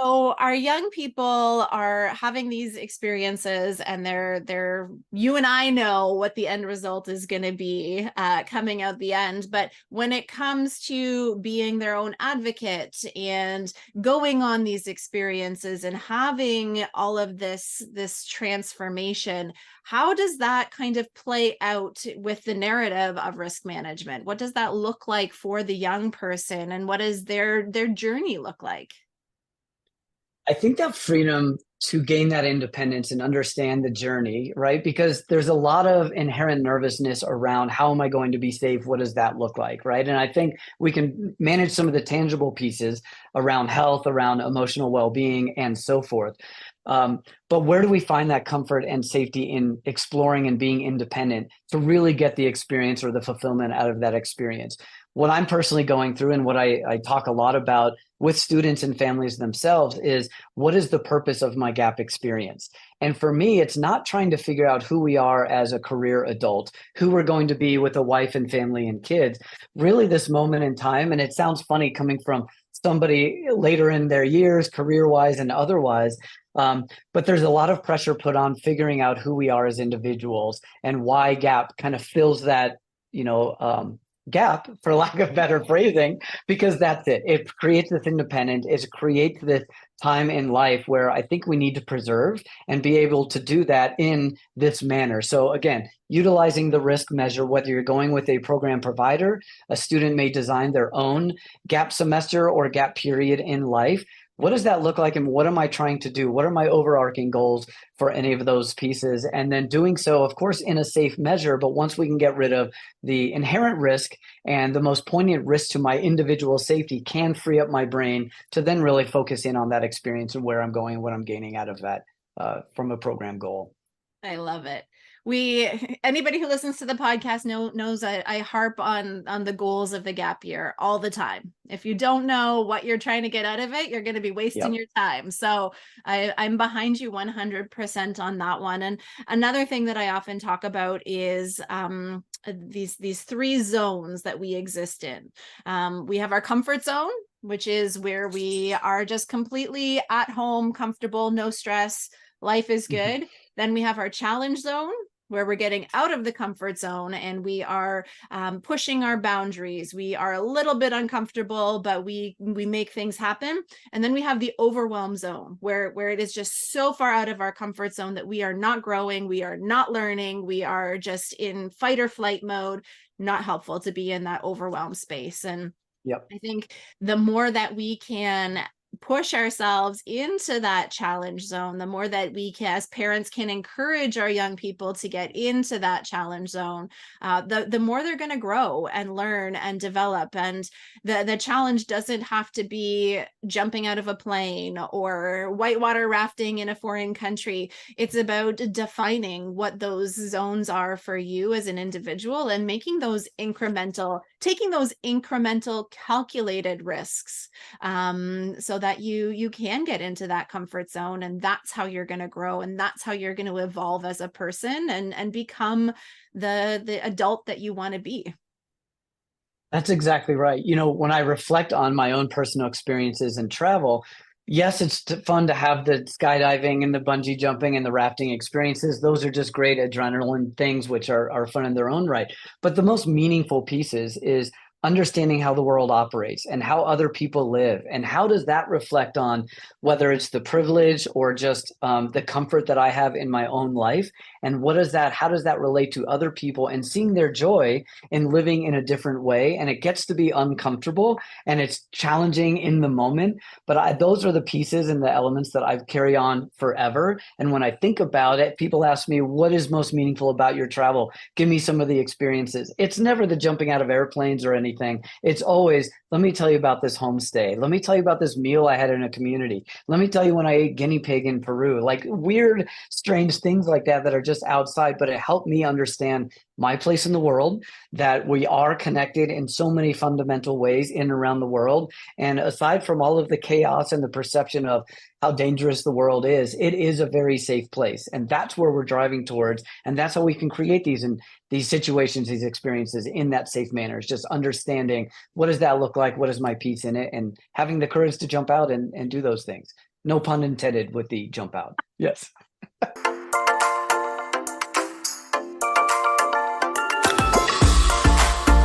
So our young people are having these experiences, and they're you and I know what the end result is going to be coming out the end. But when it comes to being their own advocate and going on these experiences and having all of this transformation, how does that kind of play out with the narrative of risk management? What does that look like for the young person, and what does their journey look like? I think that freedom to gain that independence and understand the journey, right? Because there's a lot of inherent nervousness around how am I going to be safe? What does that look like, right? And I think we can manage some of the tangible pieces around health, around emotional well-being, and so forth. But where do we find that comfort and safety in exploring and being independent to really get the experience or the fulfillment out of that experience? What I'm personally going through and what I talk a lot about with students and families themselves is what is the purpose of my gap experience? And for me, it's not trying to figure out who we are as a career adult, who we're going to be with a wife and family and kids. Really, this moment in time, and it sounds funny coming from somebody later in their years, career wise and otherwise. But there's a lot of pressure put on figuring out who we are as individuals and why gap kind of fills that, you know, gap, for lack of better phrasing, because that's it. It creates this independence. It creates this time in life where I think we need to preserve and be able to do that in this manner. So again, utilizing the risk measure, whether you're going with a program provider, a student may design their own gap semester or gap period in life. What does that look like, and what am I trying to do? What are my overarching goals for any of those pieces? And then doing so, of course, in a safe measure, but once we can get rid of the inherent risk and the most poignant risk to my individual safety, can free up my brain to then really focus in on that experience and where I'm going and what I'm gaining out of that from a program goal. I love it. We Anybody who listens to the podcast knows I harp on the goals of the gap year all the time. If you don't know what you're trying to get out of it, you're going to be wasting Yep. your time. So I'm behind you 100% on that one. And another thing that I often talk about is these three zones that we exist in. We have our comfort zone, which is where we are just completely at home, comfortable, no stress. Life is good. Then we have our challenge zone, where we're getting out of the comfort zone and we are pushing our boundaries. We are a little bit uncomfortable, but we make things happen. And then we have the overwhelm zone, where it is just so far out of our comfort zone that we are not growing, we are not learning, we are just in fight or flight mode. Not helpful to be in that overwhelm space. And Yep. I think the more that we can push ourselves into that challenge zone, the more that we can, as parents, can encourage our young people to get into that challenge zone, the more they're going to grow and learn and develop. And the challenge doesn't have to be jumping out of a plane or whitewater rafting in a foreign country. It's about defining what those zones are for you as an individual and taking those incremental calculated risks, so that you can get into that comfort zone, and that's how you're going to grow, and that's how you're going to evolve as a person and become the adult that you want to be. That's exactly right. You know, when I reflect on my own personal experiences in travel, yes, it's fun to have the skydiving and the bungee jumping and the rafting experiences. Those are just great adrenaline things, which are fun in their own right. But the most meaningful pieces is understanding how the world operates and how other people live. And how does that reflect on whether it's the privilege or just the comfort that I have in my own life? And how does that relate to other people and seeing their joy in living in a different way? And it gets to be uncomfortable and it's challenging in the moment, but those are the pieces and the elements that I carry on forever. And when I think about it, people ask me, what is most meaningful about your travel? Give me some of the experiences. It's never the jumping out of airplanes or anything. It's always, let me tell you about this homestay. Let me tell you about this meal I had in a community. Let me tell you when I ate guinea pig in Peru. Like weird, strange things like that are just outside, but it helped me understand my place in the world, that we are connected in so many fundamental ways in and around the world. And aside from all of the chaos and the perception of how dangerous the world is, it is a very safe place. And that's where we're driving towards. And that's how we can create these situations, these experiences in that safe manner. It's just understanding, what does that look like? What is my piece in it? And having the courage to jump out and do those things. No pun intended with the jump out. Yes.